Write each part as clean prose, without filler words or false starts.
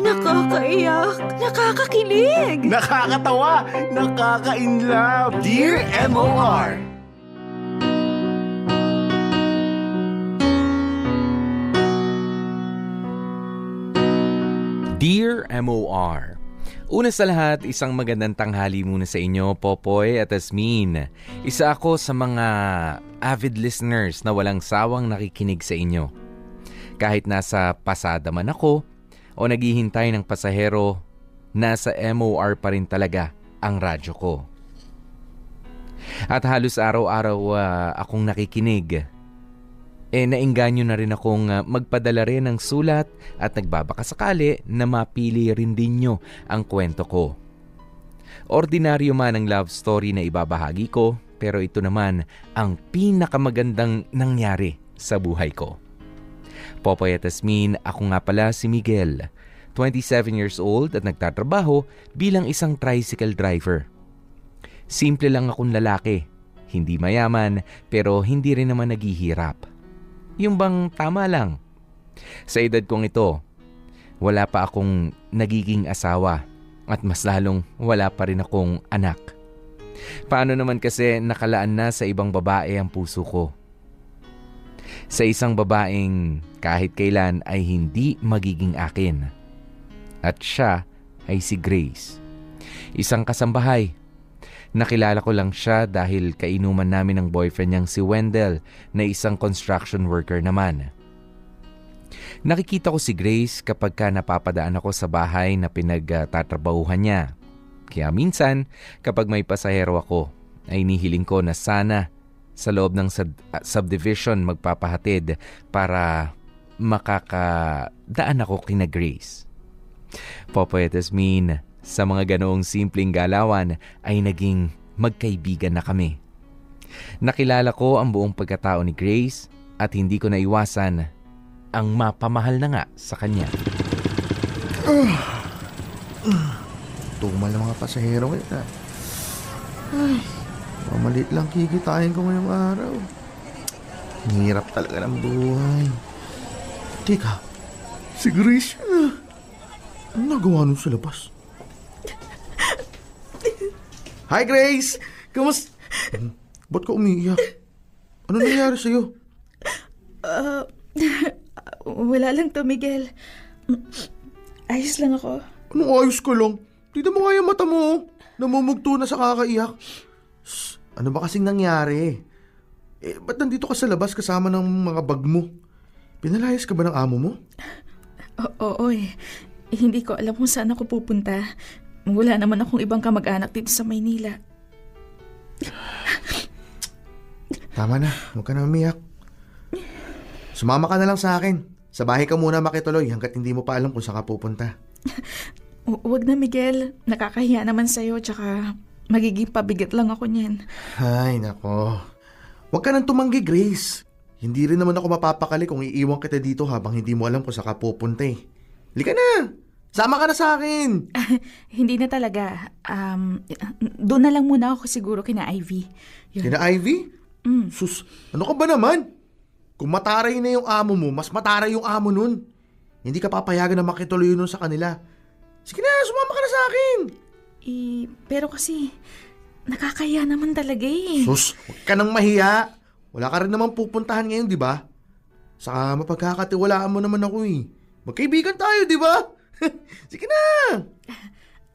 Nakakaiyak, nakakakilig. Nakakatawa, nakaka-inlove. Dear MOR. Dear MOR, una sa lahat, isang magandang tanghali muna sa inyo, Popoy at Asmin. Isa ako sa mga avid listeners na walang sawang nakikinig sa inyo. Kahit nasa pasada man ako o naghihintay ng pasahero, nasa MOR pa rin talaga ang radyo ko. At halos araw-araw akong nakikinig. Naengganyo na rin akong magpadala rin ng sulat at nagbabakasakali na mapili rin din nyo ang kwento ko. Ordinaryo man ang love story na ibabahagi ko, pero ito naman ang pinakamagandang nangyari sa buhay ko. Popoy at Asmin, ako nga pala si Miguel, 27 years old at nagtatrabaho bilang isang tricycle driver. Simple lang akong lalaki, hindi mayaman pero hindi rin naman naghihirap. Yung bang tama lang. Sa edad kong ito, wala pa akong nagiging asawa at mas lalong wala pa rin akong anak. Paano naman kasi nakalaan na sa ibang babae ang puso ko? Sa isang babaeng kahit kailan ay hindi magiging akin. At siya ay si Grace. Isang kasambahay. Nakilala ko lang siya dahil kainuman namin ng boyfriend niyang si Wendell na isang construction worker naman. Nakikita ko si Grace kapag napapadaan ako sa bahay na pinagtatrabahuhan niya. Kaya minsan kapag may pasahero ako ay nihiling ko na sana sa loob ng subdivision magpapahatid para makakadaan ako kina Grace. Popoy at Asmin, sa mga ganoong simpleng galawan ay naging magkaibigan na kami. Nakilala ko ang buong pagkatao ni Grace at hindi ko naiwasan ang mapamahal na nga sa kanya. Tumal ng mga pasahero ngayon. Ay, mamalit lang kikitain ko ngayong araw. Hirap talaga ng buhay. Teka, si Grace, ano nagawa nun sa labas? Hi, Grace! Kamusta? Ba't ka umiiyak? Ano nangyari sa'yo? Wala lang to, Miguel. Ayos lang ako. Anong ayos ka lang? Tignan mo nga yung mata mo. Namumugto na sa kakaiyak. Shh, ano ba kasing nangyari? Ba't nandito ka sa labas kasama ng mga bag mo? Pinalayas ka ba ng amo mo? Oo eh. Hindi ko alam kung saan ako pupunta. Wala naman akong ibang kamag-anak dito sa Maynila. Tama na, huwag ka na umiyak. Sumama ka na lang sa akin. Sa bahay ka muna makituloy hanggat hindi mo pa alam kung saan ka pupunta. Huwag na, Miguel. Nakakahiya naman sa'yo, tsaka magiging pabigat lang ako niyan. Ay, nako. Huwag ka nang tumanggi, Grace. Hindi rin naman ako mapapakali kung iiwan kita dito habang hindi mo alam kung saan ka pupunta eh. Halika na! Sama ka na sa akin! Hindi na talaga. Doon na lang muna ako siguro kina Ivy. Yun. Kina Ivy? Sus, ano ka ba naman? Kung mataray na yung amo mo, mas mataray yung amo nun. Hindi ka papayagan na makituloy nun sa kanila. Sige na, sumama ka na sa akin! Pero kasi, nakakaya naman talaga eh. Sus, huwag ka nang mahiya. Wala ka rin naman pupuntahan ngayon, di ba? Saka mapagkakatiwalaan mo naman ako eh. Magkaibigan tayo, di ba? Sige na!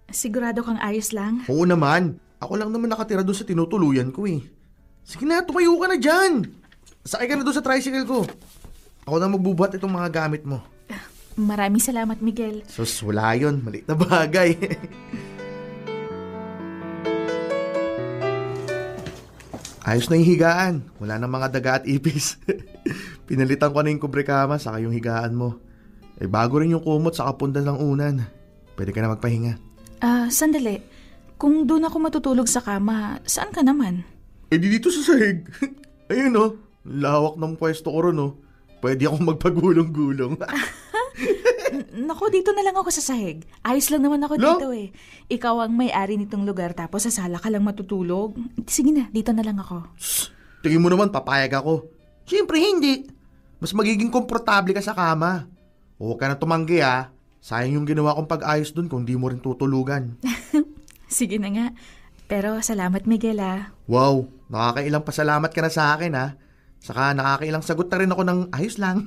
Sigurado kang ayos lang? Oo naman. Ako lang naman nakatira doon sa tinutuluyan ko eh. Sige na, tumayo ka na dyan. Sakay ka na doon sa tricycle ko. Ako na magbubuhat itong mga gamit mo. Maraming salamat, Miguel. Sus, wala yun. Maliit na bagay. Ayos na yung higaan. Wala nang mga daga at ipis. Pinalitan ko na yung kubrekama saka yung higaan mo. Bago rin yung kumot sa kapundan ng unan. Pwede ka na magpahinga. Sandali. Kung doon ako matutulog sa kama, saan ka naman? Di dito sa sahig. Ayun oh, lawak ng pwesto ko ron oh. Pwede akong magpagulong-gulong. Naku, dito na lang ako sa sahig. Ayos lang naman ako dito eh. Ikaw ang may-ari nitong lugar tapos sa sala ka lang matutulog. Sige na, dito na lang ako. Shh, tingin mo naman papayag ako. Siyempre hindi. Mas magiging komportable ka sa kama. Huwag ka na tumanggi ha. Sayang yung ginawa kong pag-ayos dun kung di mo rin tutulugan. Sige na nga. Pero salamat, Miguel, ah. Wow, nakakailang pasalamat ka na sa akin ha. Saka nakakailang sagot na rin ako ng ayos lang.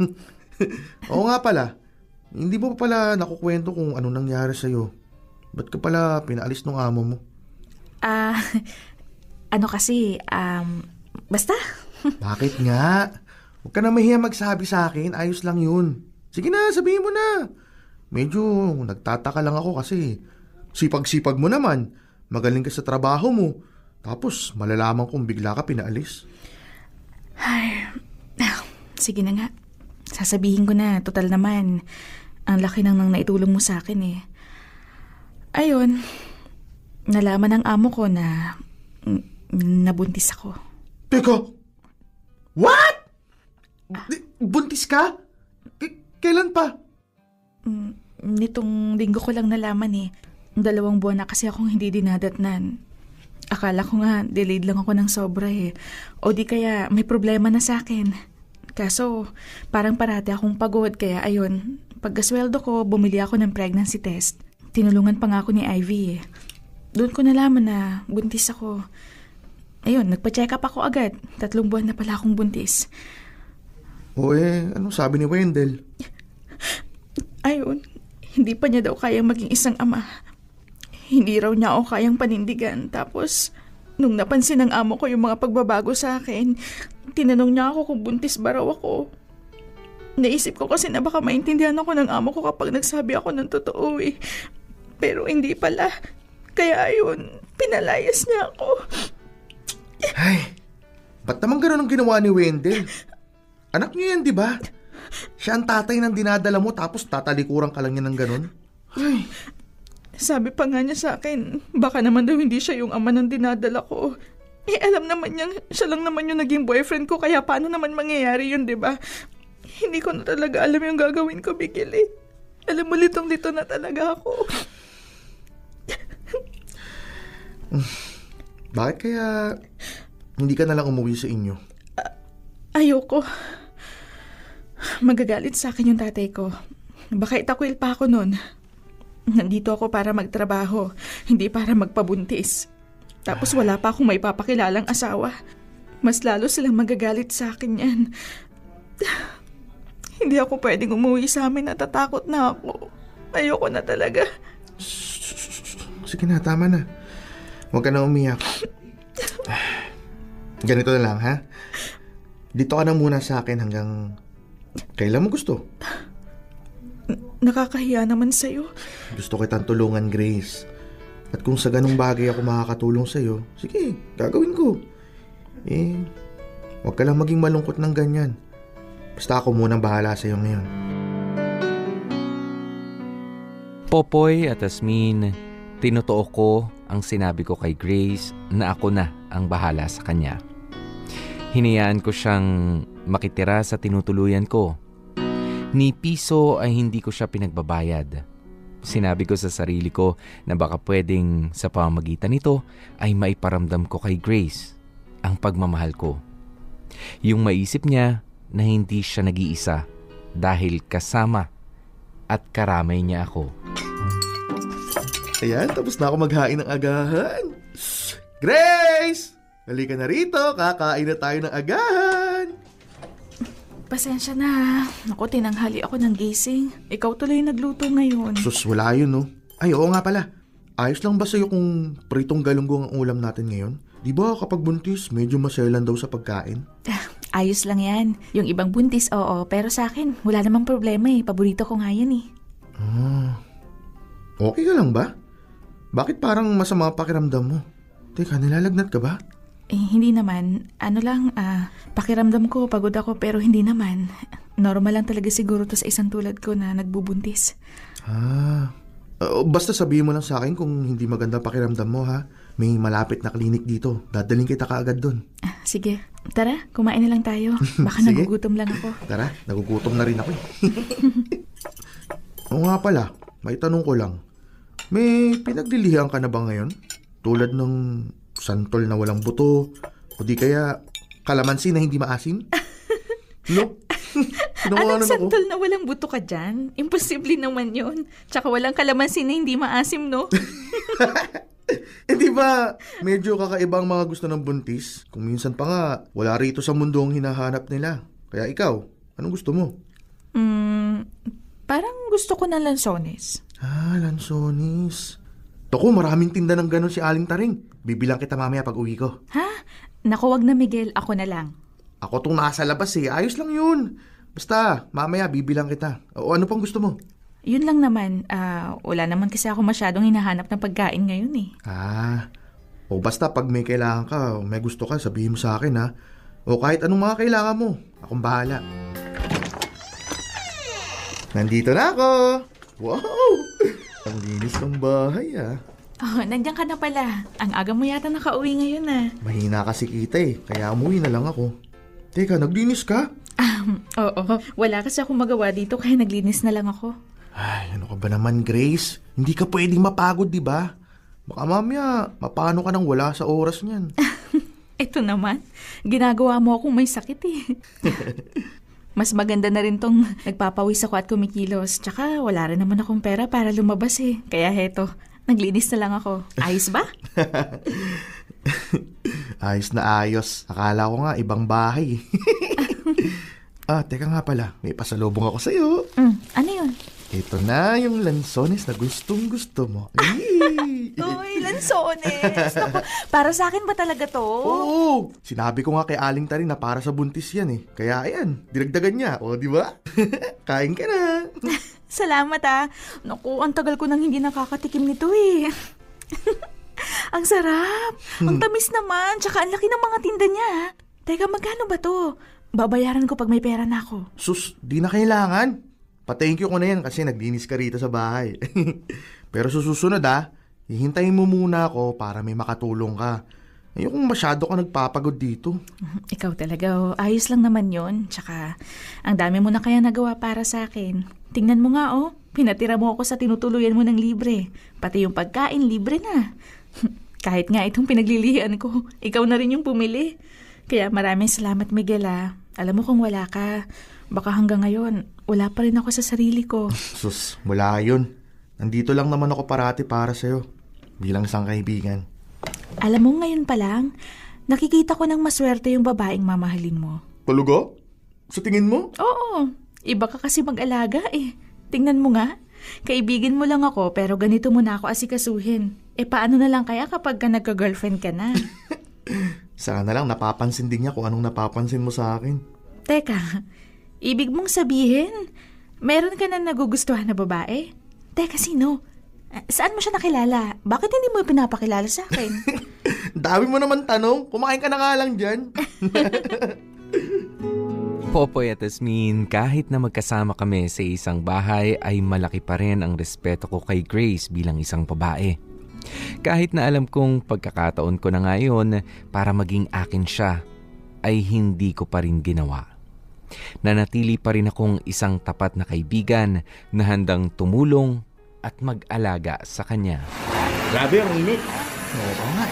Oo nga pala, hindi mo pa pala nakukwento kung ano nangyari sa'yo. Ba't ka pala pinaalis ng amo mo? Ano kasi, basta. Bakit nga? Huwag ka na mahiya magsabi sa akin, ayos lang yun. Sige na, sabihin mo na. Medyo nagtataka lang ako kasi sipag-sipag mo naman. Magaling ka sa trabaho mo. Tapos malalaman kong bigla ka pinaalis. Ay, sige na nga. Sasabihin ko na, total naman. Ang laki nang naitulong mo sa akin eh. Ayun, nalaman ng amo ko na nabuntis ako. Teka, what? Buntis ka? Kailan pa? Nitong linggo ko lang nalaman eh. 2 buwan na kasi akong hindi dinadatnan. Akala ko nga, delayed lang ako ng sobra eh. O di kaya may problema na sa akin. Kaso, parang parati akong pagod kaya ayun, pagkasweldo ko, bumili ako ng pregnancy test. Tinulungan pa nga ako ni Ivy eh. Doon ko nalaman na buntis ako. Ayun, nagpa-check up ako agad. 3 buwan na pala akong buntis. O anong sabi ni Wendell? Ayun, hindi pa niya daw kayang maging isang ama. Hindi raw niya ako kayang panindigan. Tapos, nung napansin ng amo ko yung mga pagbabago sa akin, tinanong niya ako kung buntis ba raw ako. Naisip ko kasi na baka maintindihan ako ng amo ko kapag nagsabi ako ng totoo eh. Pero hindi pala. Kaya ayun, pinalayas niya ako. Ay, ba't naman gano'n ang ginawa ni Wendell? Anak niyo yan, di ba? Siya ang tatay ng dinadala mo tapos tatalikuran ka lang niya ng gano'n? Ay. Sabi pa nga niya sa akin, baka naman daw hindi siya yung ama ng dinadala ko. Eh alam naman niya, siya lang naman yung naging boyfriend ko, kaya paano naman mangyayari yun, di ba? Hindi ko na talaga alam yung gagawin ko, Miguel eh. Alam mo, litong-lito na talaga ako. Bakit kaya hindi ka nalang umuwi sa inyo? Ayoko. Magagalit sa akin yung tatay ko. Baka itakwil pa ako nun. Nandito ako para magtrabaho, hindi para magpabuntis. Tapos wala pa akong may papakilalang asawa. Mas lalo silang magagalit sa akin yan. Hindi ako pwedeng umuwi sa amin, natatakot na ako. Ayoko na talaga. Sige na, tama na. Huwag ka na umiyak. Ganito na lang, ha? Dito ka na muna sa akin hanggang kailan mo gusto. Nakakahiya naman sa'yo. Gusto kitang tulungan, Grace. At kung sa ganung bagay ako makakatulong sa'yo, sige, gagawin ko. Huwag ka lang maging malungkot ng ganyan. Basta ako munang bahala sa'yo ngayon. Popoy at Asmin, tinotoo ko ang sinabi ko kay Grace na ako na ang bahala sa kanya. Hinayaan ko siyang makitira sa tinutuluyan ko. Ni piso ay hindi ko siya pinagbabayad. Sinabi ko sa sarili ko na baka pwedeng sa pamamagitan nito ay maiparamdam ko kay Grace ang pagmamahal ko. Yung maisip niya na hindi siya nag-iisa dahil kasama at karamay niya ako. Ayan, tapos na ako maghain ng agahan. Grace! Halika na rito, kakain na tayo ng agahan. Pasensya na. Naku, tinanghali ako ng gising. Ikaw tuloy nagluto ngayon. Sus, wala yun, no? Ay, oo nga pala. Ayos lang ba sa'yo kung pritong galunggong ang ulam natin ngayon? Di ba kapag buntis, medyo maselan daw sa pagkain? Ayos lang yan. Yung ibang buntis, oo. Pero sa akin, wala namang problema eh. Paborito ko nga yan eh. Okay ka lang ba? Bakit parang masama pakiramdam mo? Teka, nilalagnat ka ba? Hindi naman. Ano lang, pakiramdam ko, pagod ako pero hindi naman. Normal lang talaga siguro to sa isang tulad ko na nagbubuntis. Basta sabihin mo lang sa akin kung hindi maganda pakiramdam mo, ha? May malapit na klinik dito. Dadaling kita kaagad doon. Sige, tara, kumain na lang tayo. Baka Sige. nagugutom lang ako. Tara, nagugutom na rin ako. Oo nga pala, may tanong ko lang. May pinaglilihan ka na ba ngayon? Tulad ng santol na walang buto, o di kaya kalamansi na hindi maasim? No? Anong Tinawanan ako. santol na walang buto ka dyan? Imposible naman yun. Tsaka walang kalamansin na hindi maasim, no? Di ba, medyo kakaibang mga gusto ng buntis. Kung minsan pa nga, wala rito sa mundo ang hinahanap nila. Kaya ikaw, anong gusto mo? Parang gusto ko ng lansones. Lansonis. Naku, maraming tinda ng ganun si Aling Taring. Bibilang kita mamaya pag uwi ko. Ha? Naku, wag na Miguel. Ako na lang. Ako tong nasa labas eh. Ayos lang yun. Basta, mamaya bibilang kita. O ano pang gusto mo? Yun lang naman. Wala naman kasi ako masyadong hinahanap ng pagkain ngayon eh. O basta pag may kailangan ka, o may gusto ka, sabihin mo sa akin ha. O kahit anong mga kailangan mo. Akong bahala. Nandito na ako. Wow! Ang linis ng bahay ah. Oh, nandiyan ka na pala. Ang aga mo yata nakauwi ngayon ah. Mahina kasi kita eh, kaya umuwi na lang ako. Teka, naglinis ka? Oo. Wala kasi akong magawa dito kaya naglinis na lang ako. Ay, ano ka ba naman, Grace? Hindi ka pwedeng mapagod, di ba? Baka mamaya, mapano ka nang wala sa oras niyan. Ito naman, ginagawa mo akong may sakit eh. Mas maganda na rin tong nagpapawis ako at kumikilos. Tsaka wala rin naman akong pera para lumabas eh. Kaya heto, naglinis na lang ako. Ayos ba? Ayos na ayos. Akala ko nga, ibang bahay. Teka nga pala, may pasalubong ako sa'yo. Ano yun? Ito na yung lansones na gustong gusto mo. Uy, lansones! Naku, para sa akin ba talaga to? Oo! Sinabi ko nga kay Aling Taring na para sa buntis yan eh. Kaya ayan, dinagdagan niya. O, di ba? Kain ka na. Salamat ah. Naku, ang tagal ko nang hindi nakakatikim nito eh. Ang sarap. Ang tamis naman. Tsaka ang laki ng mga tinda niya. Teka, magkano ba to? Babayaran ko pag may pera na ako. Sus, di na kailangan. Pa-thank you ko na yan kasi naglinis ka rito sa bahay. Pero susunod hihintayin mo muna ako para may makatulong ka. Ayokong masyado ka nagpapagod dito. Ikaw talaga, ayos lang naman yon. Tsaka, ang dami mo na kaya nagawa para sa akin. Tingnan mo nga, pinatira mo ako sa tinutuluyan mo ng libre. Pati yung pagkain, libre na. Kahit nga itong pinaglilihan ko, ikaw na rin yung pumili. Kaya maraming salamat, Miguel Alam mo kung wala ka, baka hanggang ngayon, wala pa rin ako sa sarili ko. Sus, wala yun. Nandito lang naman ako parati para sa'yo. Bilang isang kaibigan. Alam mo ngayon pa lang, nakikita ko ng maswerte yung babaeng mamahalin mo. Talaga? Sa tingin mo? Oo, iba ka kasi mag-alaga eh. Tingnan mo nga, kaibigan mo lang ako pero ganito mo na ako asikasuhin. Paano na lang kaya kapag ka nagka-girlfriend ka na? Sana lang napapansin din niya kung anong napapansin mo sa akin. Teka, ibig mong sabihin, meron ka na nagugustuhan na babae? Teka, sino? Saan mo siya nakilala? Bakit hindi mo pinapakilala sa akin? Dami mo naman tanong. Kumain ka na nga lang dyan. Popoy at Asmin, kahit na magkasama kami sa isang bahay ay malaki pa rin ang respeto ko kay Grace bilang isang babae. Kahit na alam kong pagkakataon ko na ngayon para maging akin siya, ay hindi ko pa rin ginawa. Nanatili pa rin akong isang tapat na kaibigan na handang tumulong at mag-alaga sa kanya. Grabe ang init. Oo nga.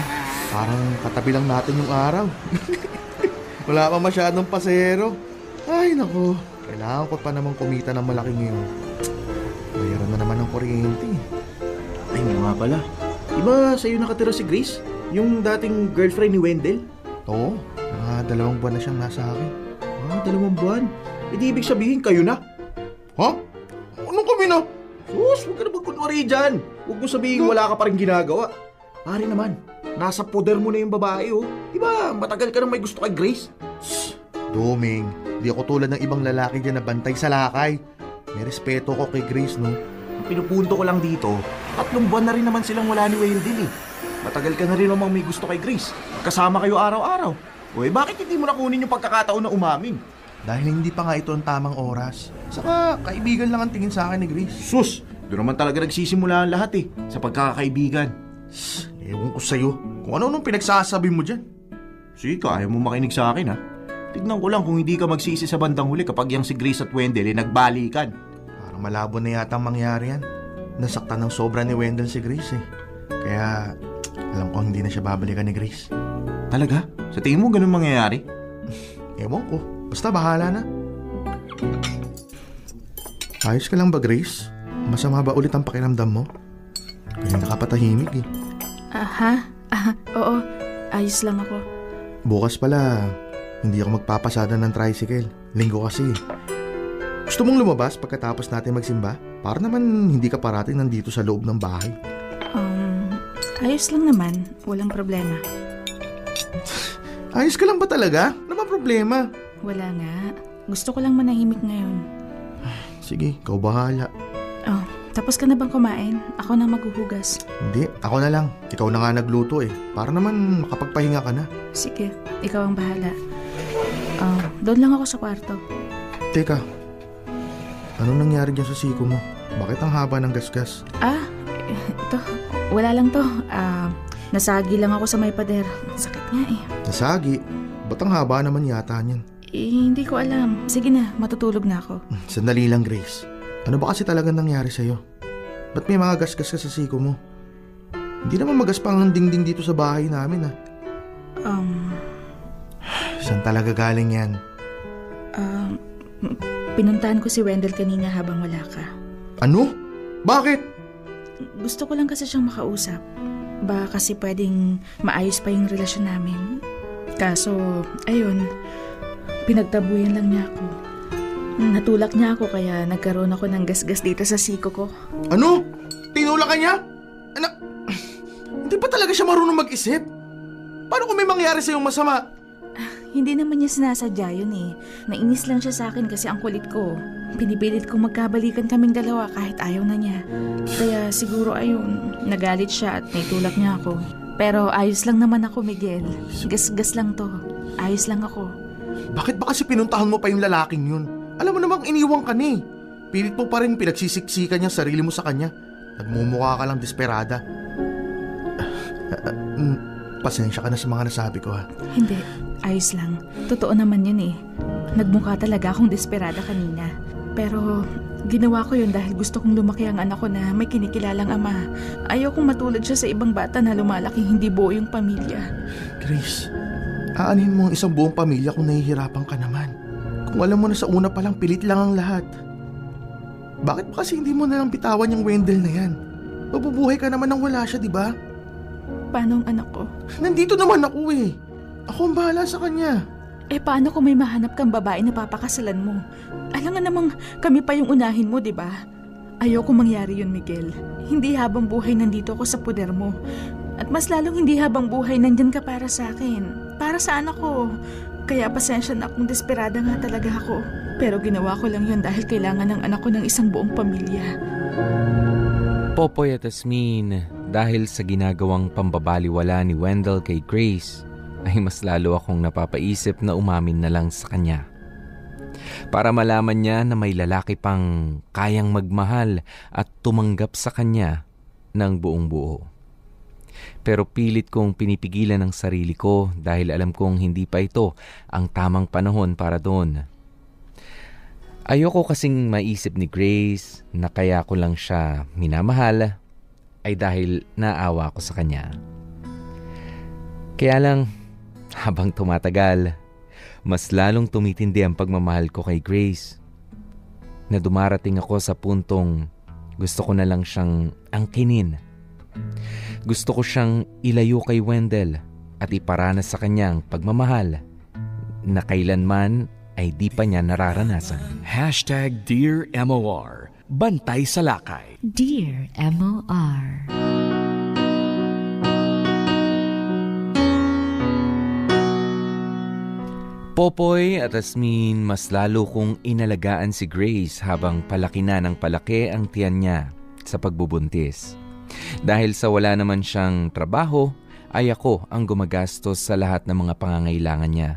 Parang katabi lang natin yung araw. Wala pa masyadong pasahero. Ay nako, kailangan ko pa naman kumita ng malaki ngayon. Bayaran na naman ng kuryente. Ay, nga pala. Diba sa'yo nakatira si Grace? Yung dating girlfriend ni Wendell? Oo, mga 2 buwan na siyang nasa akin. 2 buwan? Di ibig sabihin kayo na? Ha? Anong kami na? Sus, huwag ka na magkunwari dyan. Huwag mo sabihin wala ka pa rin ginagawa. Pare naman, nasa poder mo na yung babae Diba, matagal ka nang may gusto kay Grace? Doming, di ako tulad ng ibang lalaki dyan na bantay sa lakay. May respeto ko kay Grace, no? Ang pinupunto ko lang dito, 3 buwan na rin naman silang wala ni Wendell Matagal ka na rin namang may gusto kay Grace. Kasama kayo araw-araw. Bakit hindi mo nakunin yung pagkakataon na umamin? Dahil hindi pa nga ito ang tamang oras. Saka, kaibigan lang ang tingin sa akin ni Grace. Sus, doon naman talaga nagsisimula ang lahat sa pagkakaibigan. Ewan ko sa'yo, kung ano nung pinagsasabi mo dyan. Sige ka, ayaw mo makinig sa akin Tignan ko lang kung hindi ka magsisi sa bandang huli kapag yung si Grace at Wendell nagbalikan. Parang malabo na yata ang mangyari yan. Nasaktan ng sobra ni Wendell si Grace Kaya, alam ko hindi na siya babalikan ni Grace. Talaga? Sa tingin mo ganun mangyayari? Ewan ko, basta bahala na. Ayos ka lang ba, Grace? Masama ba ulit ang pakiramdam mo? Kanina ka patahimik eh. Oo. Ayos lang ako. Bukas pala, hindi ako magpapasada ng tricycle. Linggo kasi. Gusto mong lumabas pagkatapos natin magsimba? Para naman hindi ka parating nandito sa loob ng bahay. Ayos lang naman. Walang problema. Ayos ka lang ba talaga? Ano ba problema? Wala nga. Gusto ko lang manahimik ngayon. Sige, ikaw bahala. Oh, tapos ka na bang kumain? Ako na maghuhugas. Hindi, ako na lang. Ikaw na nga nagluto eh. Para naman makapagpahinga ka na. Sige, ikaw ang bahala. Doon lang ako sa kwarto. Teka, anong nangyari dyan sa siko mo? Bakit ang haba ng gasgas? Ito, wala lang to. Nasagi lang ako sa may pader. Sakit nga eh. Nasagi? Ba't ang haba naman yata niyan? Hindi ko alam. Sige na, matutulog na ako. Sandali lang, Grace. Ano ba kasi talagang nangyari sa'yo? Ba't may mga gasgas ka sa siko mo? Hindi naman magaspang ang dingding dito sa bahay namin Saan talaga galing yan? Pinuntahan ko si Wendell kanina habang wala ka. Ano? Bakit? Gusto ko lang kasi siyang makausap. Baka kasi pwedeng maayos pa yung relasyon namin. Kaso, ayun, pinagtabuyan lang niya ako. Natulak niya ako kaya nagkaroon ako ng gasgas dito sa siko ko. Ano? Tinulak ka niya? Anak, hindi pa talaga siya marunong mag-isip. Paano kung may mangyari sa'yong masama? Hindi naman niya sinasadya yun eh. Nainis lang siya sa akin kasi ang kulit ko. Pinipilit kong magkabalikan kaming dalawa kahit ayaw na niya. Kaya siguro ayun, nagalit siya at naitulak niya ako. Pero ayos lang naman ako, Miguel. Gas-gas lang to. Ayos lang ako. Bakit ba kasi pinuntahan mo pa yung lalaking yun? Alam mo namang iniwang ka ni. Pilit mo pa rin pinagsisiksikan niya sarili mo sa kanya. Nagmumukha ka lang desperada. Pasensya ka na sa mga nasabi ko ha. Hindi, ayos lang. Totoo naman yun eh. Nagmukha talaga akong desperada kanina. Pero ginawa ko yun dahil gusto kong lumaki ang anak ko na may kinikilalang ama. Ayaw kong matulad siya sa ibang bata na lumalaking hindi buo yung pamilya. Grace, aanin mo ang isang buong pamilya kung nahihirapan ka naman. Kung alam mo na sa una pa lang pilit lang ang lahat. Bakit ba kasi hindi mo na lang bitawan yung Wendell na yan? Mabubuhay ka naman nang wala siya, di ba? Paano ang anak ko? Nandito naman ako eh. Ako ang bahala sa kanya. Paano kung may mahanap kang babae na papakasalan mo? Alam nga namang kami pa yung unahin mo, di ba? Ayoko mangyari yun, Miguel. Hindi habang buhay nandito ako sa poder mo. At mas lalong hindi habang buhay nandyan ka para sa akin. Para sa anak ko. Kaya pasensya na kung desperada nga talaga ako. Pero ginawa ko lang yun dahil kailangan ng anak ko ng isang buong pamilya. Popoy at Asmin, dahil sa ginagawang pambabaliwala ni Wendell kay Grace, ay mas lalo akong napapaisip na umamin na lang sa kanya. Para malaman niya na may lalaki pang kayang magmahal at tumanggap sa kanya ng buong buo. Pero pilit kong pinipigilan ang sarili ko dahil alam kong hindi pa ito ang tamang panahon para doon. Ayoko kasing maisip ni Grace na kaya ko lang siya minamahal ay dahil naawa ko sa kanya. Kaya lang, habang tumatagal, mas lalong tumitindi ang pagmamahal ko kay Grace. Na dumarating ako sa puntong gusto ko na lang siyang angkinin. Gusto ko siyang ilayo kay Wendell at iparanas sa kanyang pagmamahal na kailanman ay di pa niya nararanasan. Dear MOR, Bantay sa Lakay. Dear MOR. Popoy at Asmin, mas lalo kong inalagaan si Grace habang palaki na ng palaki ang tiyan niya sa pagbubuntis. Dahil sa wala naman siyang trabaho, ay ako ang gumagastos sa lahat ng mga pangangailangan niya.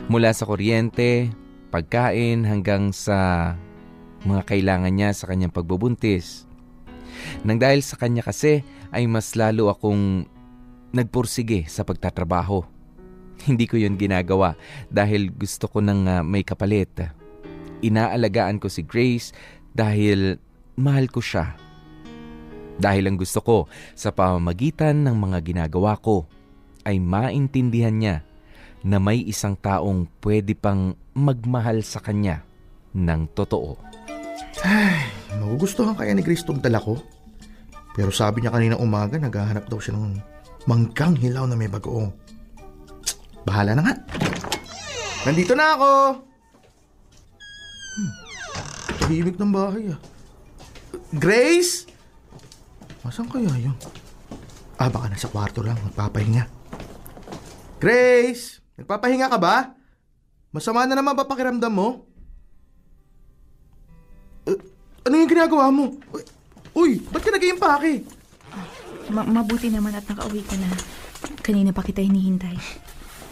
Mula sa kuryente, pagkain hanggang sa mga kailangan niya sa kanyang pagbubuntis. Nang dahil sa kanya kasi ay mas lalo akong nagpursige sa pagtatrabaho. Hindi ko yun ginagawa dahil gusto ko nang may kapalit. Inaalagaan ko si Grace dahil mahal ko siya. Dahil ang gusto ko sa pamamagitan ng mga ginagawa ko ay maintindihan niya na may isang taong pwede pang magmahal sa kanya ng totoo. Magugustuhan kaya ni Grace tong dala ko? Pero sabi niya kanina umaga, naghahanap daw siya ng manggang hilaw na may bagoong. Bahala na nga. Nandito na ako! Tahimik ng bahay ah. Grace? Asan kaya yun? Baka nasa kwarto lang, nagpapahinga. Grace! Nagpapahinga ka ba? Masama na naman ba pakiramdam mo? Ano yung ginagawa mo? Uy, ba't ka nag-iimpake? Mabuti naman at nakauwi ka na. Kanina pa kita hinihintay.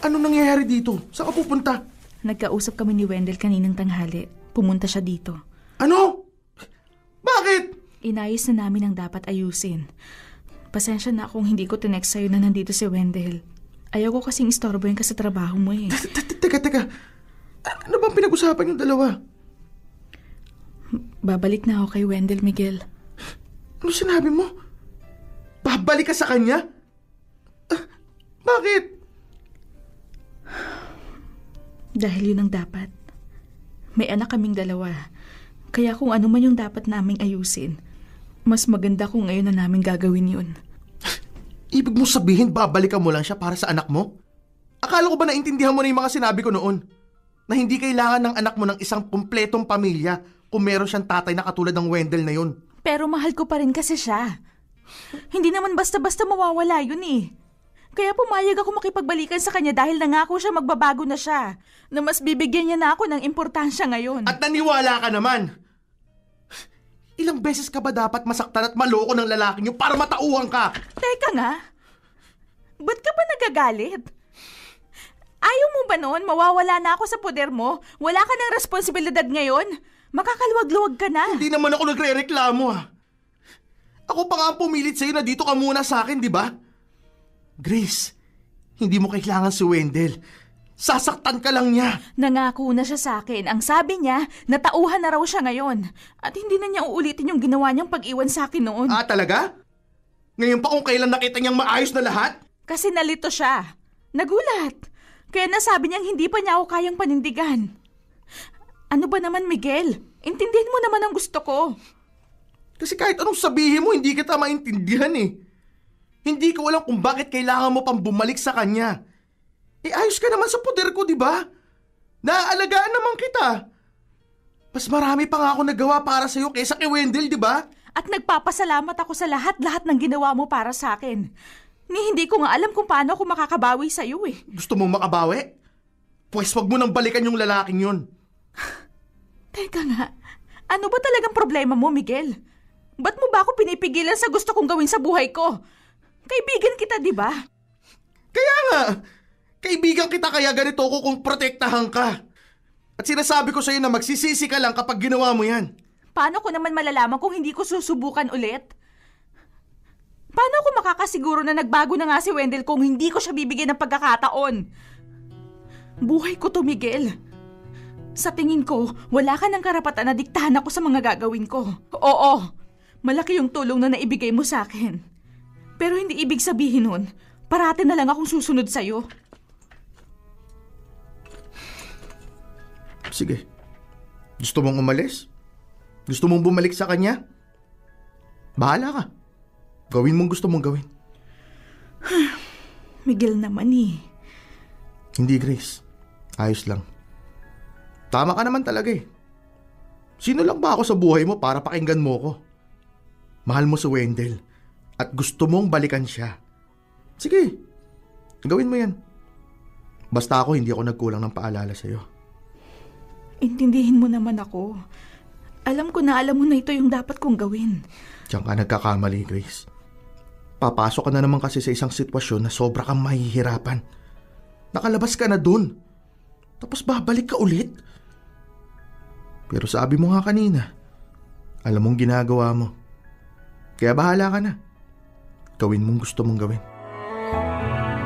Anong nangyayari dito? Saan ka pupunta? Nagkausap kami ni Wendell kaninang tanghali. Pumunta siya dito. Ano? Bakit? Inayos na namin ang dapat ayusin. Pasensya na kung hindi ko tinext sa'yo na nandito si Wendell. Ayaw ko kasing istorbohin ka sa trabaho mo eh. Teka. Ano bang pinag-usapan yung dalawa? Babalik na ako kay Wendell, Miguel. Ano sinabi mo? Babalik ka sa kanya? Bakit? Dahil yun ang dapat. May anak kaming dalawa. Kaya kung ano man yung dapat naming ayusin, mas maganda kung ngayon na namin gagawin yun. Ibig mo sabihin babalikan mo lang siya para sa anak mo? Akala ko ba naintindihan mo na yung mga sinabi ko noon? Na hindi kailangan ng anak mo ng isang kumpletong pamilya kung meron siyang tatay na katulad ng Wendell na yun. Pero mahal ko pa rin kasi siya. Hindi naman basta-basta mawawala yun eh. Kaya pumayag ako makipagbalikan sa kanya dahil nangako siya magbabago na siya. Na mas bibigyan niya na ako ng importansya ngayon. At naniwala ka naman! Ilang beses ka ba dapat masaktan at maloko ng lalaking yun para matauhan ka? Teka nga. Ba't ka ba nagagalit? Ayaw mo ba noon mawawala na ako sa poder mo? Wala ka ng responsibilidad ngayon? Makakaluwag-luwag ka na. Hindi naman ako nagre-reklamo ah. Ako pa nga ang pumilit sa'yo na dito ka muna sa akin, di ba? Grace, hindi mo kailangan si Wendell. Sasaktan ka lang niya. Nangako na siya sa akin. Ang sabi niya, natauhan na raw siya ngayon. At hindi na niya uulitin yung ginawa niyang pag-iwan sa akin noon. Talaga? Ngayon pa kung kailan nakita niyang maayos na lahat? Kasi nalito siya. Nagulat. Kaya nasabi niyang hindi pa niya ako kayang panindigan. Ano ba naman, Miguel? Intindihin mo naman ang gusto ko. Kasi kahit anong sabihin mo, hindi kita maintindihan eh. Hindi ko alam kung bakit kailangan mo pang bumalik sa kanya. Ayos ka naman sa poder ko, di ba? Naaalagaan naman kita. Mas marami pa nga ako nagawa para sa'yo kaysa kay Wendell, di ba? At nagpapasalamat ako sa lahat-lahat ng ginawa mo para sa akin. Hindi ko nga alam kung paano ako makakabawi sa'yo eh. Gusto mong makabawi? Pues wag mo nang balikan yung lalaking yun. Teka nga, ano ba talagang problema mo, Miguel? Ba't mo ba ako pinipigilan sa gusto kong gawin sa buhay ko? Kaibigan kita, di ba? Kaya nga, kaibigan kita kaya ganito ko kung protektahan ka. At sinasabi ko sa'yo na magsisisi ka lang kapag ginawa mo yan. Paano ko naman malalaman kung hindi ko susubukan ulit? Paano ako makakasiguro na nagbago na nga si Wendell kung hindi ko siya bibigyan ng pagkakataon? Buhay ko to, Miguel. Sa tingin ko, wala ka ng karapatan na diktahan ako sa mga gagawin ko. Oo, malaki yung tulong na naibigay mo sa akin. Pero hindi ibig sabihin nun, parati na lang akong susunod sa'yo. Sige. Gusto mong umalis? Gusto mong bumalik sa kanya? Bahala ka. Gawin mong gusto mong gawin. Miguel naman eh. Hindi, Grace. Ayos lang. Tama ka naman talaga eh. Sino lang ba ako sa buhay mo para pakinggan mo ko? Mahal mo si Wendell at gusto mong balikan siya. Sige, gawin mo yan. Basta ako hindi ako nagkulang ng paalala sa'yo. Intindihin mo naman ako. Alam ko na alam mo na ito yung dapat kong gawin. Diyan ka nagkakamali, Grace. Papasok ka na naman kasi sa isang sitwasyon na sobra kang mahihirapan. Nakalabas ka na dun. Tapos babalik ka ulit. Pero sabi mo nga kanina, alam mong ginagawa mo. Kaya bahala ka na. Gawin mong gusto mong gawin.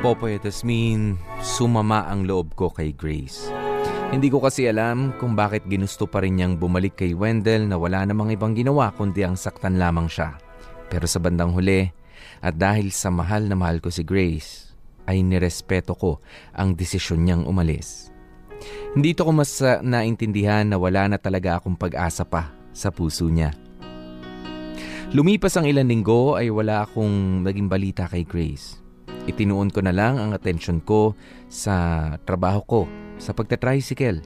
Popoy at Asmin, sumama ang loob ko kay Grace. Hindi ko kasi alam kung bakit ginusto pa rin niyang bumalik kay Wendell na wala namang ibang ginawa kundi ang saktan lamang siya. Pero sa bandang huli, at dahil sa mahal na mahal ko si Grace, ay nirespeto ko ang desisyon niyang umalis. Hindi ko mas naintindihan na wala na talaga akong pag-asa pa sa puso niya. Lumipas ang ilang linggo ay wala akong naging balita kay Grace. Itinuon ko na lang ang atensyon ko sa trabaho ko, sa pagtatricycle.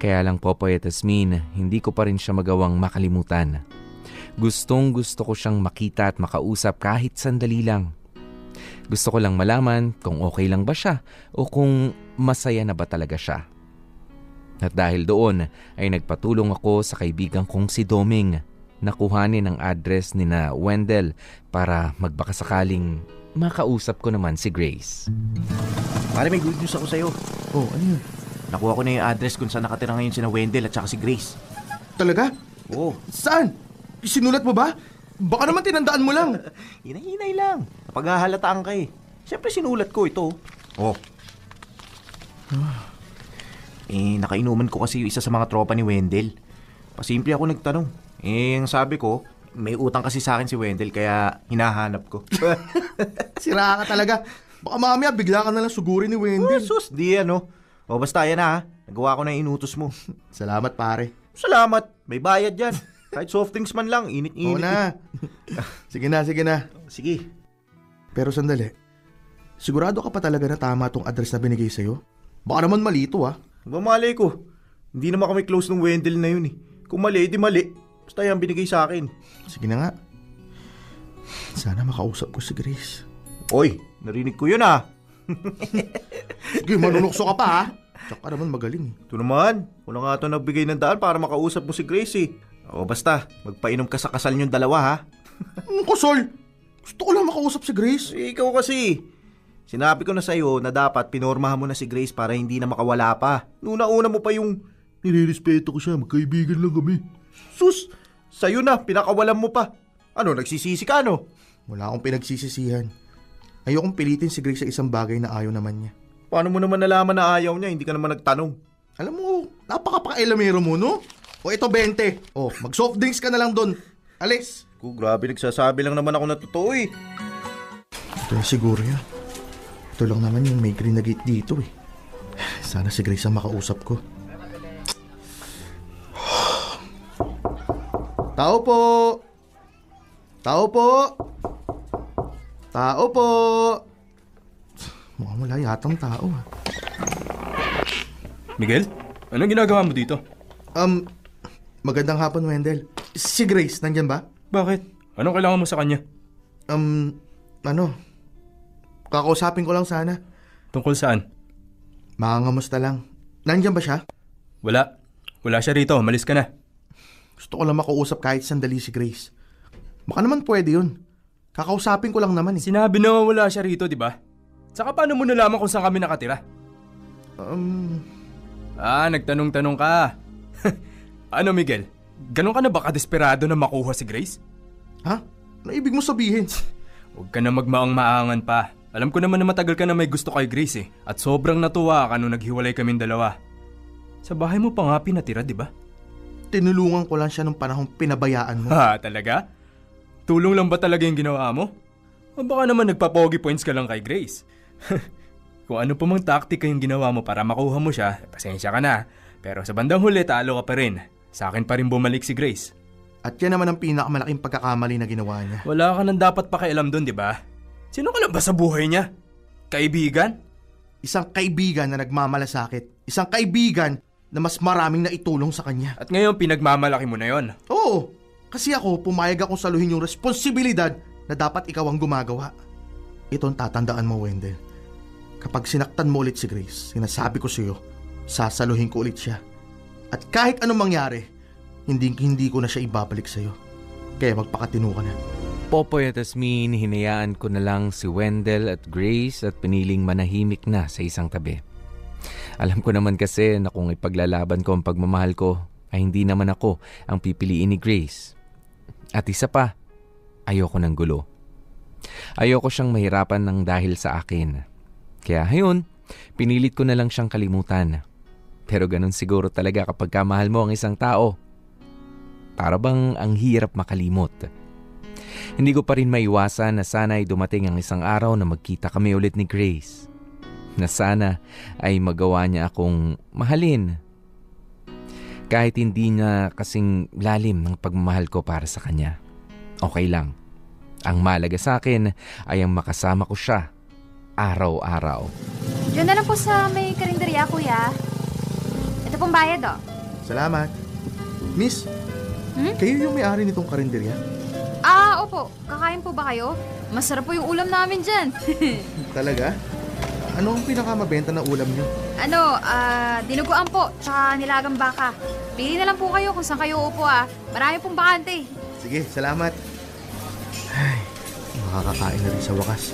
Kaya lang Popoy at Asmin, hindi ko pa rin siya magawang makalimutan. Gustong gusto ko siyang makita at makausap kahit sandali lang. Gusto ko lang malaman kung okay lang ba siya o kung masaya na ba talaga siya. At dahil doon ay nagpatulong ako sa kaibigan kong si Doming na kuhanin ang address ni na Wendell para magbakasakaling makausap ko naman si Grace. Pare, may good news ako sa'yo. Oh, ano yun? Nakuha ko na yung address kung saan nakatira ngayon sina Wendell at saka si Grace. Talaga? Oo. Saan? Sinulat mo ba? Baka naman tinandaan mo lang. Hinay-hinay lang. Napaghahalataan ka eh. Siyempre sinulat ko ito. Oh. Nakainuman ko kasi yung isa sa mga tropa ni Wendell. Pasimple ako nagtanong. Ang sabi ko, may utang kasi sa akin si Wendell kaya hinahanap ko. Sira ka talaga. Baka mamaya bigla ka nalang sugurin ni Wendell. Sus, di ano. O basta yan ha. Nagawa ko na yung inutos mo. Salamat pare. Salamat. May bayad yan. Kahit soft drinks man lang. Init-init. Oo na. Sige na. Sige. Pero sandali. Sigurado ka pa talaga na tama tong address na binigay sa'yo? Baka naman mali ito ah. Malay ko. Hindi naman kami close ng Wendell na yun eh. Kung mali, di mali. Basta yan binigay sa akin. Sige na nga. Sana makausap ko si Grace. Oy, narinig ko yun ah. Sige, manunukso ka pa ha. Tsaka naman magaling eh. Ito naman. Wala nga ito nagbigay ng daan para makausap mo si Grace eh. O basta, magpainom ka sa kasal niyong dalawa ha. Kusol! Gusto ko lang makausap si Grace. Ikaw kasi. Sinabi ko na sa'yo na dapat pinormahan mo na si Grace para hindi na makawala pa. Una mo pa yung nilirespeto ko siya, magkaibigan lang kami. Sus, sa'yo na, pinakawalan mo pa. Ano, nagsisisi ka no? Wala akong pinagsisisihan. Ayokong pilitin si Grace sa isang bagay na ayaw naman niya. Paano mo naman nalaman na ayaw niya? Hindi ka naman nagtanong. Alam mo, napaka-pakailamero mo, no? O ito 20. O, mag-soft drinks ka na lang doon. Alis. Grabe, nagsasabi lang naman ako na totoo eh. Ito yung siguro yan. Ito lang naman yung may green na gate dito eh. Sana si Grace ang makausap ko. Tao po! Tao po! Tao po! Mukhang wala yatang tao ah. Miguel, anong ginagawa mo dito? Magandang hapon Wendell. Si Grace, nandyan ba? Bakit? Anong kailangan mo sa kanya? Kakausapin ko lang sana. Tungkol saan? Makangamusta lang. Nandyan ba siya? Wala. Wala siya rito. Malis ka na. Gusto ko lang makausap kahit sandali si Grace. Baka naman pwede yun. Kakausapin ko lang naman eh. Sinabi na wala siya rito, di ba? Saka paano mo nalaman kung saan kami nakatira? Nagtanong-tanong ka. Ano Miguel? Ganon ka na ba kadesperado na makuha si Grace? Ha? Ano ibig mo sabihin? Huwag ka na magmaang-maangan pa. Alam ko naman na matagal ka na may gusto kay Grace eh. At sobrang natuwa ka nung naghiwalay kaming dalawa. Sa bahay mo pa nga pinatira, di ba? Tinulungan ko lang siya nung panahong pinabayaan mo. Ha, talaga? Tulong lang ba talaga yung ginawa mo? O baka naman nagpa-pogi points ka lang kay Grace? Kung ano pa mang taktika yung ginawa mo para makuha mo siya, pasensya ka na. Pero sa bandang huli, talo ka pa rin. Sa akin pa rin bumalik si Grace. At yan naman ang pinakamalaking pagkakamali na ginawa niya. Wala ka nang dapat pakialam doon, di ba? Sino ka lang ba sa buhay niya? Kaibigan? Isang kaibigan na nagmamalasakit. Isang kaibigan na mas maraming naitulong sa kanya. At ngayon pinagmamalaki mo na yon. Oo, kasi ako pumayag akong saluhin yung responsibilidad na dapat ikaw ang gumagawa. Ito ang tatandaan mo, Wendell. Kapag sinaktan mo ulit si Grace, sinasabi ko sa iyo, sasaluhin ko ulit siya. At kahit anong mangyari, hindi ko na siya ibabalik sa iyo. Kaya magpakatino ka na. Popoy at Asmin, hinayaan ko na lang si Wendell at Grace at piniling manahimik na sa isang tabi. Alam ko naman kasi na kung ipaglalaban ko ang pagmamahal ko, ay hindi naman ako ang pipiliin ni Grace. At isa pa, ayoko ng gulo. Ayoko siyang mahirapan ng dahil sa akin. Kaya ngayon, pinilit ko na lang siyang kalimutan. Pero ganun siguro talaga kapag kamahal mo ang isang tao. Para bang ang hirap makalimot. Hindi ko pa rin maiwasan na sana ay dumating ang isang araw na magkita kami ulit ni Grace. Na sana ay magawa niya akong mahalin. Kahit hindi na kasing lalim ng pagmamahal ko para sa kanya. Okay lang. Ang mahalaga sa akin ay ang makasama ko siya araw-araw. Diyan na lang po sa may karinderya, kuya. Ito pong bayad, oh. Salamat. Miss, kayo yung may-ari nitong karinderya? Opo. Kakain po ba kayo? Masarap po yung ulam namin dyan. Talaga? Ano ang pinakamabenta na ulam niyo? Dinuguan po, tsaka nilagang baka. Pili na lang po kayo kung saan kayo upo, Marami pong bakante. Sige, salamat. Ay, makakakain na rin sa wakas.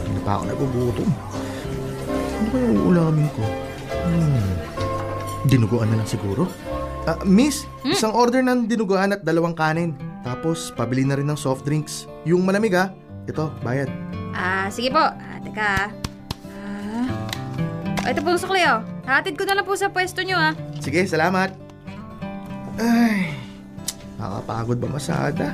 Hindi pa ako nagugutom. Ano kaya yung ulamin ko? Dinuguan na lang siguro? Miss, isang order ng dinuguan at 2 kanin. Tapos, pabili na rin ng soft drinks. Yung malamig Ito, bayad. Sige po. Teka. Ito po sukli, oh. Hatid ko na lang po sa pwesto nyo, Sige, salamat. Ay, nakakapagod ba masada?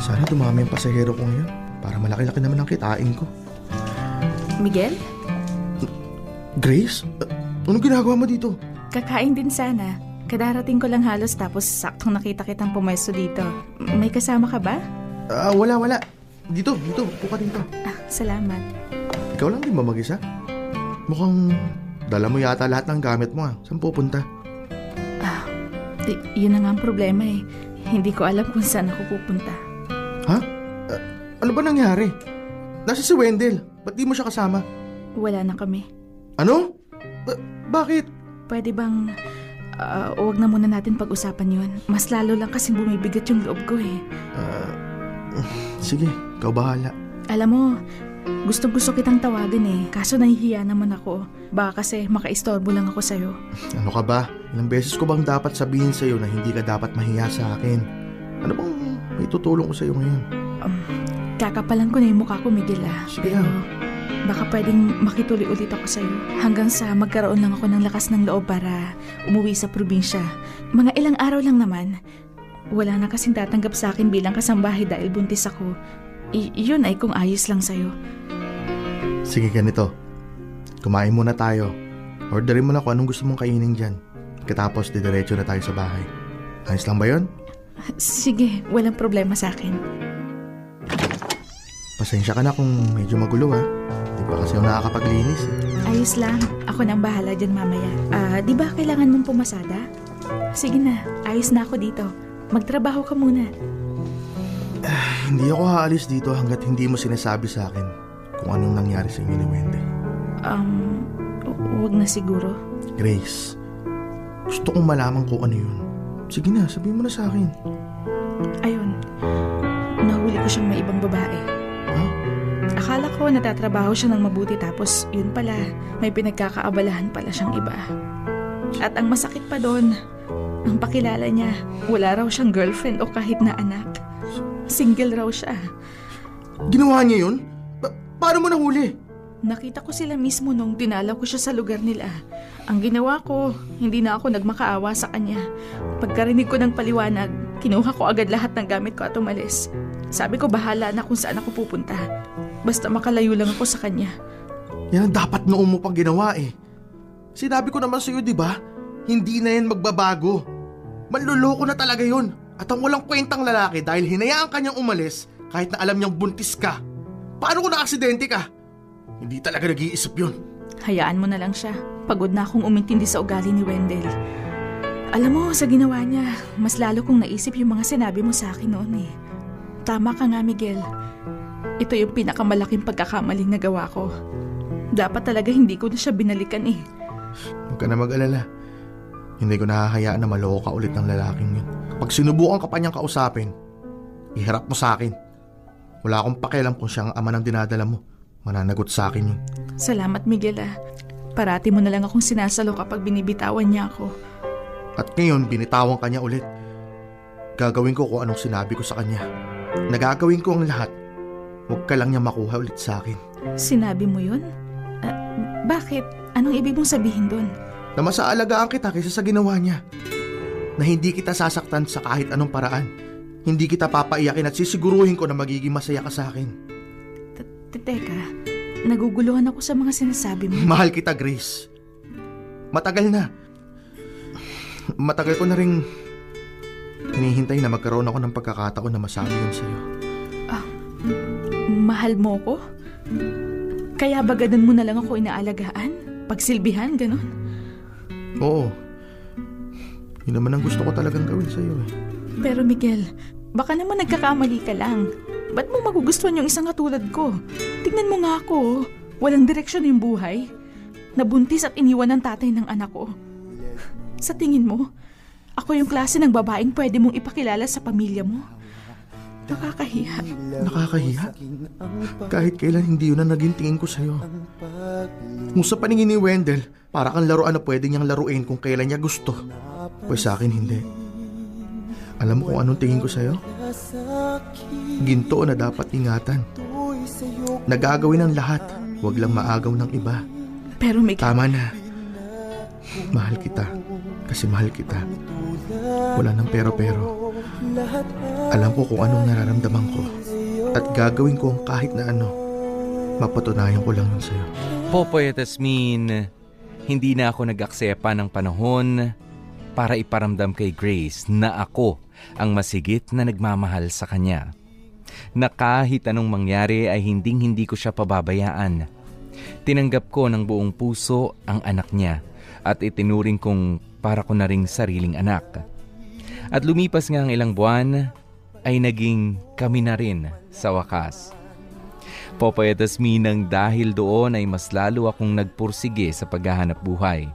Sana dumami yung pasahero ko ngayon para malaki-laki naman ang kitain ko. Miguel? Grace? Anong ginagawa mo dito? Kakain din sana. Kadarating ko lang halos tapos saktong nakita kitang pumesto dito. May kasama ka ba? Wala. Dito. Upo ka dito. Salamat. Ikaw lang din ba mag-isa? Mukhang dala mo yata lahat ng gamit mo. Saan pupunta? Yun na nga ang problema eh. Hindi ko alam kung saan ako pupunta. Ha? Ano ba nangyari? Nasa si Wendell. Ba't di mo siya kasama? Wala na kami. Ano? Bakit? Pwede bang huwag na muna natin pag-usapan yun? Mas lalo lang kasing bumibigat yung loob ko eh. Sige, ikaw bahala. Alam mo, gusto kitang tawagan eh. Kaso nahihiya naman ako. Baka kasi makaistorbo lang ako sa'yo. Ano ka ba? Ilang beses ko bang dapat sabihin sa'yo na hindi ka dapat mahiya sa akin? Ano bang may tutulong ko sa'yo ngayon? Kakapalan ko na yung mukha ko, Miguel Sige Pero lang. baka pwedeng makituloy ulit ako sa'yo. Hanggang sa magkaroon lang ako ng lakas ng loob para umuwi sa probinsya. Mga ilang araw lang naman. Wala na kasing tatanggap sa akin bilang kasambahay dahil buntis ako. Yun ay kung ayos lang sa'yo. Sige, ganito. Kumain muna tayo. Orderin mo na kung anong gusto mong kainin dyan. Katapos, didiretso na tayo sa bahay. Ayos lang ba yun? Sige, walang problema sa akin. Pasensya ka na kung medyo magulo Di ba kasi ako nakakapaglinis Ayos lang. Ako nang bahala dyan mamaya. Di ba kailangan mong pumasada? Sige na, ayos na ako dito. Magtrabaho ka muna. Hindi ako haalis dito hanggat hindi mo sinasabi sa akin kung anong nangyari sa inyo ni Wendell. Huwag na siguro. Grace, gusto kong malaman kung ano yun. Sige na, sabihin mo na sa akin. Ayun, nahuli ko siyang may ibang babae. Akala ko natatrabaho siya ng mabuti tapos yun pala, may pinagkakaabalahan pala siyang iba. At ang masakit pa doon, ang pakilala niya, wala raw siyang girlfriend o kahit na anak. Single raw siya. Ginawa niya yun? Paano mo nahuli? Nakita ko sila mismo nung dinalaw ko siya sa lugar nila. Ang ginawa ko, hindi na ako nagmakaawa sa kanya. Pagkarinig ko ng paliwanag, kinuha ko agad lahat ng gamit ko at umalis. Sabi ko bahala na kung saan ako pupunta. Basta makalayo lang ako sa kanya. Yan ang dapat noong mo pang ginawa Sinabi ko naman sa'yo, di ba? Hindi na yan magbabago. Manluloko na talaga yun. At ang walang kwentang lalaki dahil hinayaan kanyang umalis kahit na alam niyang buntis ka. Paano kung na-aksidente ka? Hindi talaga nag-iisip yun. Hayaan mo na lang siya. Pagod na akong umintindi sa ugali ni Wendell. Alam mo, sa ginawa niya, mas lalo kong naisip yung mga sinabi mo sa akin noon Tama ka nga, Miguel. Ito yung pinakamalaking pagkakamaling nagawa ko. Dapat talaga hindi ko na siya binalikan Huwag ka na mag-alala. Hindi ko nahahayaan na maloko ka ulit ng lalaking yun. Pag sinubukan ka pa niyang kausapin, iharap mo sa akin. Wala akong pakialam kung siya ang ama ng dinadala mo. Mananagot sa akin yun. Salamat, Miguel Parati mo na lang akong sinasalo kapag binibitawan niya ako. At ngayon, binitawan ka niya ulit. Gagawin ko kung anong sinabi ko sa kanya. Nagagawin ko ang lahat. Huwag ka lang niya makuha ulit sa akin. Sinabi mo yun? Bakit? Anong ibig mong sabihin doon? Na masaalagaan kita kaysa sa ginawa niya. Na hindi kita sasaktan sa kahit anong paraan. Hindi kita papaiyakin at sisiguruhin ko na magiging masaya ka sa akin. Teka, naguguluhan ako sa mga sinasabi mo. Mahal kita, Grace. Matagal na. Matagal ko na rin hinihintay na magkaroon ako ng pagkakataon na masabi yun sa'yo. Mahal mo ko? Kaya ba ganun mo na lang ako inaalagaan? Pagsilbihan, ganun? Oo. Yun naman ang gusto ko talagang gawin sa'yo eh. Pero Miguel, baka naman nagkakamali ka lang. Ba't mo magugustuhan yung isang katulad ko? Tignan mo nga ako, walang direksyon yung buhay. Nabuntis at iniwan ng tatay ng anak ko. Sa tingin mo, ako yung klase ng babaeng pwede mong ipakilala sa pamilya mo? Nakakahiya. Nakakahiya? Kahit kailan hindi yun ang naging tingin ko sa'yo. Kung sa paningin ni Wendell, para kang laruan na pwede niyang laruin kung kailan niya gusto. Pues sa akin hindi. Alam mo kung anong tingin ko sa'yo? Ginto na dapat ingatan. Nagagawin ang lahat, wag lang maagaw ng iba. Pero Miguel... Tama na. Mahal kita. Kasi mahal kita. Wala nang pero-pero. Alam ko kung anong nararamdaman ko. At gagawin ko ang kahit na ano. Mapatunayan ko lang yun sa'yo. Popoy at Asmin, hindi na ako nag-aksepa ng panahon para iparamdam kay Grace na ako ang masigit na nagmamahal sa kanya. Na kahit anong mangyari ay hindi ko siya pababayaan. Tinanggap ko ng buong puso ang anak niya at itinuring kong para ko na ring sariling anak. At lumipas nga ang ilang buwan ay naging kami na rin sa wakas. Popoy at Asmin, dahil doon ay mas lalo akong nagpursige sa paghahanap buhay.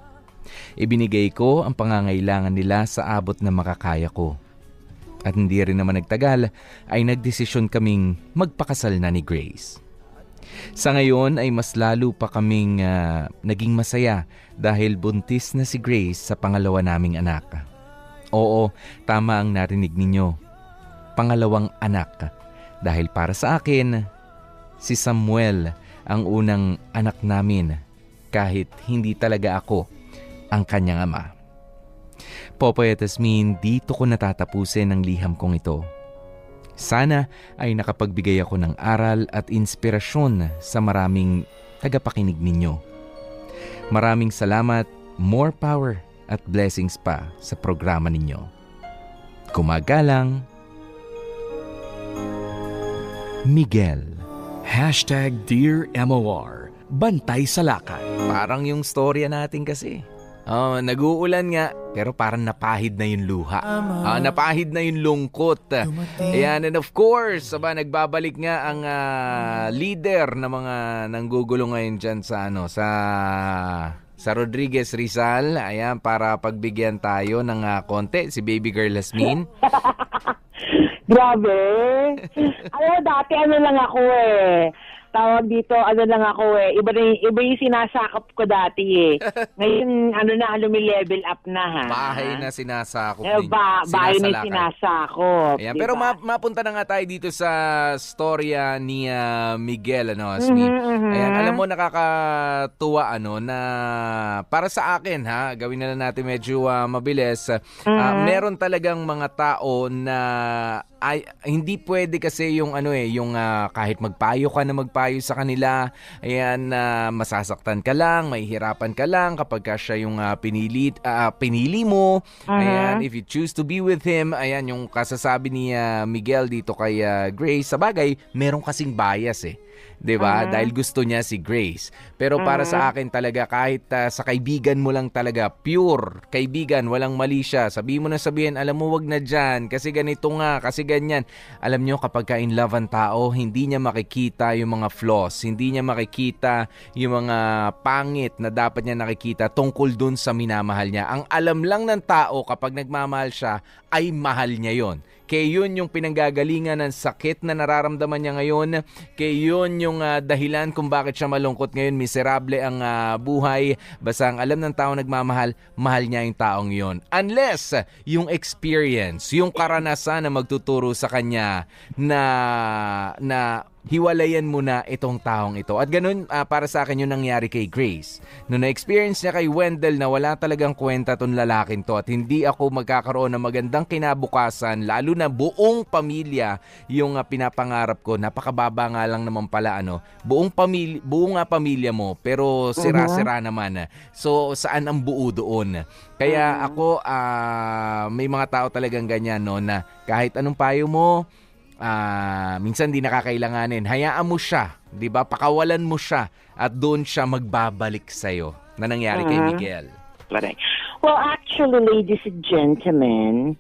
Ibinigay ko ang pangangailangan nila sa abot na makakaya ko. At hindi rin naman nagtagal ay nagdesisyon kaming magpakasal na ni Grace. Sa ngayon ay mas lalo pa kaming naging masaya dahil buntis na si Grace sa pangalawa naming anak. Oo, tama ang narinig ninyo. Pangalawang anak. Dahil para sa akin, si Samuel ang unang anak namin kahit hindi talaga ako ang kanyang ama. Popoy at Asmin, dito ko natatapusin ang liham kong ito. Sana ay nakapagbigay ako ng aral at inspirasyon sa maraming tagapakinig ninyo. Maraming salamat, more power at blessings pa sa programa ninyo. Gumagalang, Miguel. #Dear MOR, Bantay sa Lakay. Parang yung storya natin kasi. Nag-uulan nga, pero parang napahid na yung luha. Napahid na yung lungkot. Ayan, and of course, nagbabalik nga ang leader ng mga nanggugulo ngayon dyan sa Rodriguez Rizal. Ayan, para pagbigyan tayo ng konti, si baby girl Asmin. Grabe. Dati lang ako eh. Tawag dito, lang ako eh. Iba yung sinasakop ko dati eh. Ngayon, lumilevel up na ha. Bahay na sinasakop din. Bahay na sinasakop. Ayan, diba? pero mapunta na nga tayo dito sa storya ni Miguel, Asmin. Ayan, alam mo, nakakatuwa, na para sa akin, gawin na lang natin medyo mabilis. Meron talagang mga tao na hindi pwede kasi yung kahit magpayo ka na magpayo sa kanila, ayan, masasaktan ka lang, mahihirapan ka lang kapag siya yung pinili mo. Ayan, if you choose to be with him, ayan, yung kasasabi ni Miguel dito kay Grace, sa bagay, meron kasing bias eh. 'Di ba? Dahil gusto niya si Grace. Pero para sa akin talaga, kahit sa kaibigan mo lang talaga, pure kaibigan, walang mali siya. Sabihin mo na sabihin, alam mo, wag na dyan, kasi ganito nga, kasi ganyan. Alam nyo, kapag in love ang tao, hindi niya makikita yung mga flaws, hindi niya makikita yung mga pangit na dapat niya nakikita tungkol dun sa minamahal niya. Ang alam lang ng tao kapag nagmamahal siya, ay mahal niya yon. Kaya yun yung pinanggagalingan ng sakit na nararamdaman niya ngayon. Kaya yun yung dahilan kung bakit siya malungkot ngayon, miserable ang buhay. Basta ang alam ng tao nagmamahal, mahal niya yung taong yun. Unless yung experience, yung karanasan na magtuturo sa kanya na hiwalayan mo na itong taong ito. At ganun, para sa akin yung nangyari kay Grace. Noong na-experience niya kay Wendell na wala talagang kwenta tong lalaking to at hindi ako magkakaroon ng magandang kinabukasan, lalo na buong pamilya yung pinapangarap ko. Napakababa nga lang naman pala, buong pamilya mo, pero sira-sira naman. So, saan ang buo doon? Kaya ako, may mga tao talagang ganyan, na kahit anong payo mo, minsan di nakakailanganin. Hayaan mo siya, 'di ba? Pakawalan mo siya at doon siya magbabalik sa iyo. Na nangyari kay Miguel. Correct. Well, actually, ladies and gentlemen,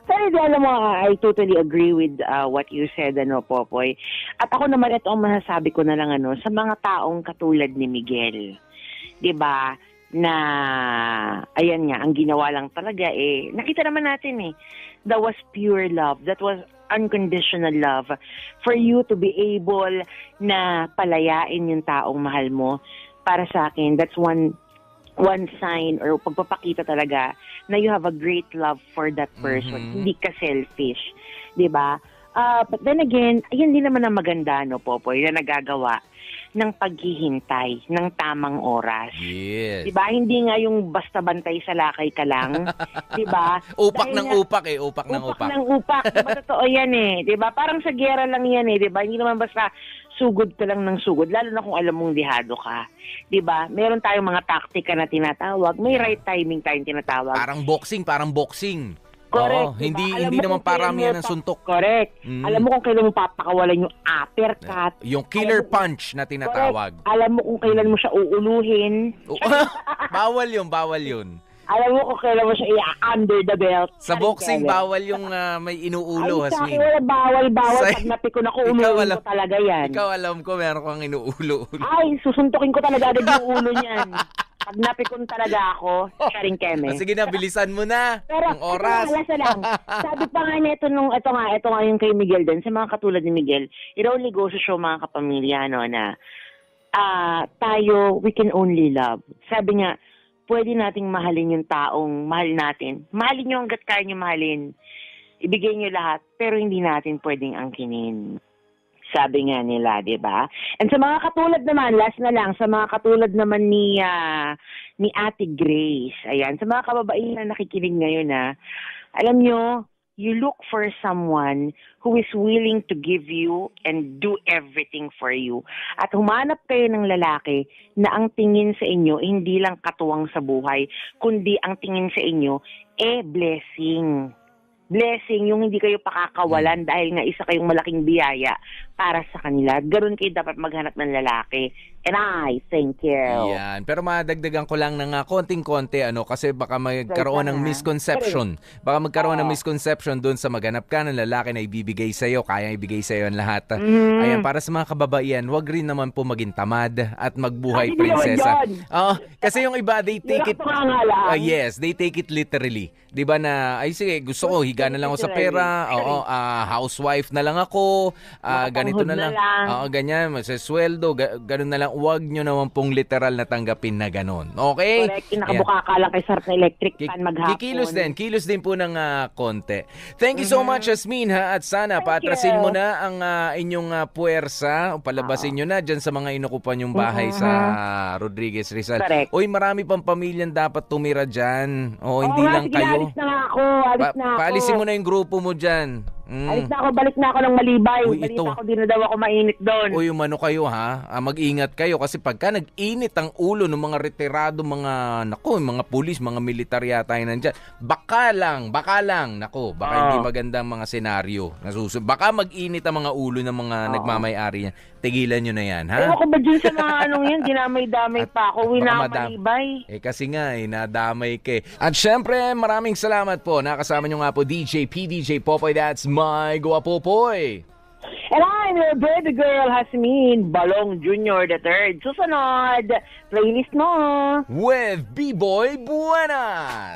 pero alam mo, I totally agree with what you said, Popoy. At ako naman, ito ang masasabi ko na lang, sa mga taong katulad ni Miguel. 'Di ba? Na, ayan nga, ang ginawa lang talaga nakita naman natin that was pure love. That was unconditional love. For you to be able na palayain yung taong mahal mo, para sa akin, that's one sign or pagpapakita talaga na you have a great love for that person. Hindi ka selfish. Diba? But then again, ayun din naman ang maganda, Popoy, na nagagawa ng paghihintay ng tamang oras. Yes. 'Di ba? Hindi nga yung basta bantay sa lakay ka lang, 'di ba? Upak Dahil ng nga, upak. Upak ng upak. Diba, totoo 'yan 'di ba? Parang sa giyera lang 'yan 'di ba? Hindi naman basta sugod ka lang ng sugod, lalo na kung alam mong dihado ka. 'Di ba? Meron tayong mga taktika na tinatawag, may right timing tayong tinatawag. Parang boxing. Correct. Oo, diba? hindi naman paramihan ng suntok. Correct. Alam mo kung kailan mo papakawalan yung uppercut. Yung killer punch na tinatawag. Correct. Alam mo kung kailan mo siya uuluhin. Bawal yun. Alam mo kung kailan mo siya under the belt. Sa boxing, bawal yung may inuulo, Ay, sa Hasmin. akin, bawal. Pag napikon ako, uuluhin ko talaga yan. Ikaw alam ko, meron kang inuulo. Ay, susuntukin ko talaga agad yung ulo niyan. Pag napikon talaga ako, sharing keme. Sige na, bilisan mo na. Pero, yung oras. Ito lang. Sabi pa nga nito ito nga yung kay Miguel din, sa mga katulad ni Miguel, it only goes to show mga kapamilya, na tayo, we can only love. Sabi nga, pwede nating mahalin yung taong mahal natin. Mahalin nyo hanggat kaya nyo mahalin. Ibigay nyo lahat, pero hindi natin pwedeng angkinin. Sabi nga nila, di ba? And sa mga katulad naman, last na lang, sa mga katulad naman ni Ate Grace, ayan, sa mga kababaihan na nakikinig ngayon, alam nyo, you look for someone who is willing to give you and do everything for you. At humanap kayo ng lalaki na ang tingin sa inyo, hindi lang katuwang sa buhay, kundi ang tingin sa inyo, blessing. Blessing, yung hindi kayo pakakawalan dahil nga isa kayong malaking biyaya para sa kanila. Ganun kayo dapat maghanap ng lalaki. And I thank you. Yan. Pero madagdagan ko lang ng konting-konti kasi baka magkaroon ng misconception. Baka magkaroon ng misconception doon sa maghanap ka ng lalaki na ibibigay sa'yo, kayang ibigay sa'yo ang lahat. Ayan, para sa mga kababaihan, wag rin naman po maging tamad at magbuhay prinsesa. Kasi yung iba, they take it... yes, they take it literally. Diba na, ay sige, gusto ko, higa na lang ako sa pera, housewife na lang ako, ganito na lang. Ganyan, masasweldo, ganun na lang. Huwag nyo naman pong literal na tanggapin na ganun. Okay? Correct, kinakabuka ka lang kay sarap na electric fan maghapon. Kilos din po ng konti. Thank you so much, Jasmine, at sana paatrasin mo na ang inyong puwersa, o palabasin nyo na dyan sa mga inukupan yung bahay sa Rodriguez Rizal. Correct. Uy, marami pang pamilyang dapat tumira dyan. Hindi lang kayo. Alis na nga ako. Paalisin mo na yung grupo mo dyan. Alis na ako, balik na ako ng Malibay. Uy, Balita ito. ko, di na daw ako mainit doon. Uy, umano kayo mag-ingat kayo kasi pagka nag-init ang ulo ng mga retirado, mga pulis, mga militar yata yun nandyan, baka lang, baka hindi magandang mga senaryo. Baka mag-init ang mga ulo ng mga nagmamay-ari niya. Tigilan nyo na yan, ha? Ewan ko ba dyan sa mga yan, dinamay-damay pa ako, Malibay. Kasi nga, nadamay ka. At syempre, maraming salamat po. Nakasama nyo nga po DJ PDJ Popoy, that's my Guwapopoy. And I'm your baby girl, Hasmin Balong Jr. III. Susunod, playlist mo. With B-Boy Buena.